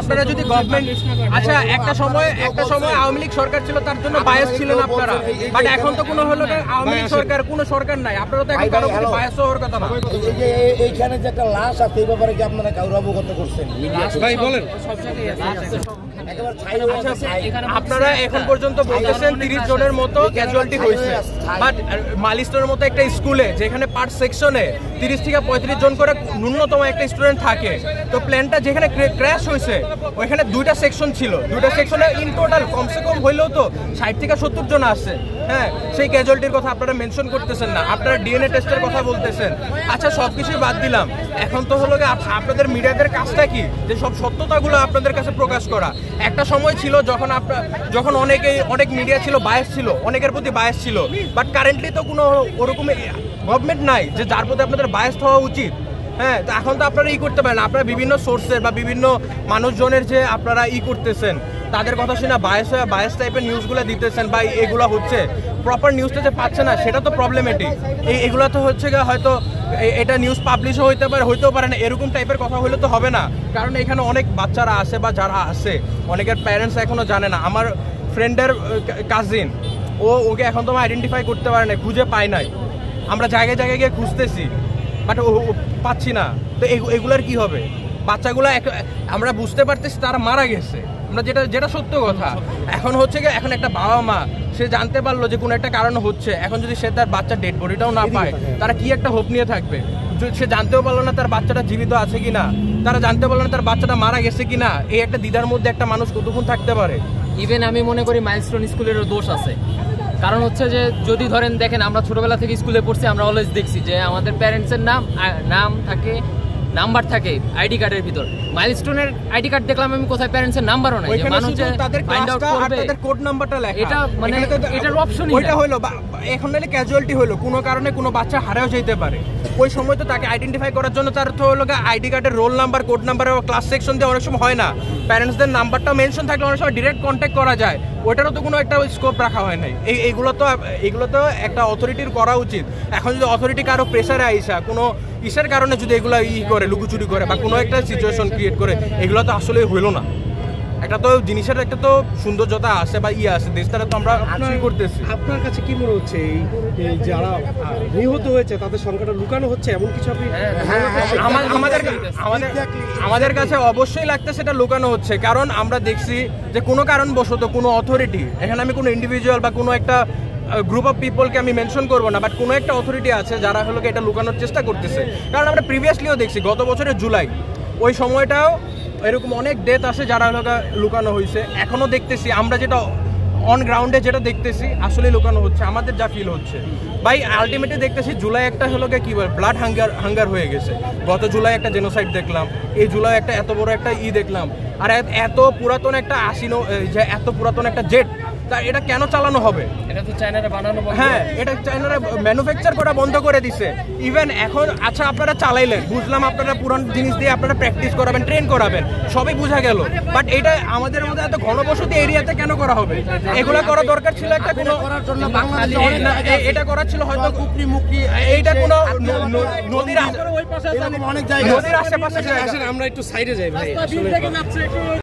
আপনারা যদি গভর্নমেন্ট আচ্ছা একটা সময় আওয়ামী লীগ সরকার ছিল তার জন্য বায়াস ছিলেন আপনারা, বাট এখন তো কোনো হলো আওয়ামী লীগ সরকার কোনো সরকার নাই, আপনারা তো এখন কারো প্রতি বায়াস হওয়ার কথা না। এইখানে যে একটা লাশ আছে এই ব্যাপারে কি আপনারা কাউকে অবগত করছেন? ভাই বলেন। আপনারা এখন পর্যন্ত বলতেছেন 30 জনের মতো ক্যাজুয়ালিটি হয়েছে, বাট মাইলস্টোনের মতো একটা স্কুলে যেখানে পার সেকশনে 30 থেকে 35 জন করে ন্যূনতম একটা স্টুডেন্ট থাকে, তো প্লেনটা যেখানে ক্র্যাশ হয়েছে ওইখানে 2টা সেকশন ছিল, 2টা সেকশনে ইন টোটাল কমসে কম হইলেও তো 60 থেকে 70 জন আসছে। হ্যাঁ, সেই ক্যাজুয়ালিটির কথা আপনারা মেনশন করতেছেন না, আপনারা ডিএনএ টেস্টের কথা বলতেছেন। আচ্ছা সবকিছুই বাদ দিলাম, এখন তো হলো আপনাদের মিডিয়াদের কাজটা কি যে সব সত্যতাগুলো আপনাদের কাছে প্রকাশ করা। একটা সময় ছিল যখন অনেক মিডিয়া ছিল বায়াস ছিল, অনেকের প্রতি বায়াস ছিল, বাট কারেন্টলি তো কোনো ওরকম গভর্নমেন্ট নাই যে যার প্রতি আপনাদের বায়াস হওয়া উচিত। হ্যাঁ, তো এখন তো আপনারা করতে পারেন, আপনারা বিভিন্ন সোর্সের বা বিভিন্ন মানুষজনের যে আপনারা করতেছেন তাদের কথা শুনে বায়াস টাইপের নিউজগুলো দিতেছেন বা এগুলো হচ্ছে প্রপার নিউজটা যে পাচ্ছে না সেটা তো প্রবলেমেটিক। এগুলো তো হচ্ছে হয়তো এটা নিউজ পাবলিশও হইতেও পারে না, এরকম টাইপের কথা হইলে তো হবে না, কারণ এখানে অনেক বাচ্চারা আসে বা যারা আসে অনেকের প্যারেন্টস এখনো জানে না। আমার ফ্রেন্ডের কাজিন ওকে এখন তো আইডেন্টিফাই করতে পারে না, খুঁজে পায় নাই, আমরা জায়গায় জায়গায় গিয়ে খুঁজতেছি বাট পাচ্ছি না। তো এগুলার কি হবে? বাচ্চাগুলো আমরা বুঝতে পারতেছি তারা মারা গেছে, আমরা যেটা সত্য কথা। এখন হচ্ছে এখন একটা বাবা মা সে জানতে পারলো যে কোনো একটা কারণ হচ্ছে, এখন যদি সে তার বাচ্চার ডেড বডিটাও না পায় তারা কি একটা হোপ নিয়ে থাকবে? সে জানতেও পারলো না তার বাচ্চাটা জীবিত আছে কিনা, তারা জানতে পারলো না তার বাচ্চাটা মারা গেছে কিনা। এই একটা দ্বিধার মধ্যে একটা মানুষ কতক্ষণ থাকতে পারে? ইভেন আমি মনে করি মাইলস্টোন স্কুলেরও দোষ আছে, কারণ হচ্ছে যে যদি ধরেন দেখেন আমরা ছোটবেলা থেকে স্কুলে পড়ছি, আমরা অলওয়েজ দেখছি যে আমাদের প্যারেন্টসের নাম থাকে, নাম্বার থাকে আইডি কার্ডের ভিতর। মাইলস্টোনের আইডি কার্ড দেখলাম আমি, কোথায় প্যারেন্টসের নাম্বারও নাই, যে মানুষ তাদের ফাইন্ড আউট করবে তাদের কোড নাম্বারটা লেখা। এটা মানে এটার অপশনই ওইটা হলো এখন নালে ক্যাজুয়ালিটি হলো, কোনো কারণে কোনো বাচ্চা হারাও যেতে পারে, ওই সময় তো তাকে আইডেন্টিফাই করার জন্য তার তো হলো আইডি কার্ডের roll number, code number, class section দিয়ে অনেক সময় হয় না, প্যারেন্টসদের নাম্বারটা মেনশন থাকলে অনেক সময় ডিরেক্ট কন্ট্যাক্ট করা যায়, ওইটারও তো কোনো একটা স্কোপ রাখা হয় নাই। এগুলো তো একটা অথরিটির করা উচিত। এখন যদি অথরিটি কারো প্রেসারে আইসা কোনো ইসের কারণে যদি এগুলো করে লুকোচুরি করে বা কোনো একটা সিচুয়েশন ক্রিয়েট করে, এগুলো তো আসলে হইলো না। একটা তো জিনিসের একটা তো সৌন্দর্যতা আছে বা আছে, দেশটা তো আমরা করতেছি। আপনার কাছে কি মনে হচ্ছে এই যারা নিহত হয়েছে তাদের সংখ্যাটা লুকানো হচ্ছে এমন কিছু আপনি? আমাদের কাছে অবশ্যই লাগতেছে সেটা লুকানো হচ্ছে, কারণ আমরা দেখছি যে কোনো কারণবশত কোনো অথরিটি, এখানে আমি কোনো ইন্ডিভিজুয়াল বা কোনো একটা গ্রুপ অফ পিপলকে আমি মেনশন করবো না, বাট কোনো একটা অথরিটি আছে যারা হলো এটা লুকানোর চেষ্টা করতেছে। কারণ আমরা প্রিভিয়াসলিও দেখছি গত বছরের জুলাই ওই সময়টাও এরকম অনেক ডেথ আছে যারা হলো লুকানো হয়েছে, এখনো দেখতেছি আমরা যেটা অন গ্রাউন্ডে যেটা দেখতেছি আসলে লুকানো হচ্ছে, আমাদের যা ফিল হচ্ছে ভাই। আলটিমেটলি দেখতেছি জুলাই একটা হলো কি বলে ব্লাড হাঙ্গার হয়ে গেছে। গত জুলাই একটা জেনোসাইড দেখলাম, এই জুলাই একটা এত বড় একটা দেখলাম, আর এত পুরাতন একটা এত পুরাতন একটা জেট, তা এটা কেন চালানো হবে? এটা তো চায়নারে বানানো বন্ধ। হ্যাঁ, এটা চায়নারে ম্যানুফ্যাকচার করা বন্ধ করে দিছে। ইভেন এখন আচ্ছা আপনারা চালাইলেন, বুঝলাম আপনারা পুরান জিনিস দিয়ে আপনারা প্র্যাকটিস করাবেন, ট্রেন করাবেন, সবই বোঝা গেল, বাট এটা আমাদের মধ্যে এত ঘনবসতি এরিয়াতে কেন করা হবে? এগুলো করা দরকার ছিল একটা কোনো করার জন্য, এটা করা ছিল হয়তো কুকরি এইটা কোনো নদীর আশেপাশে। আমরা একটু সাইডে যাই ভাই।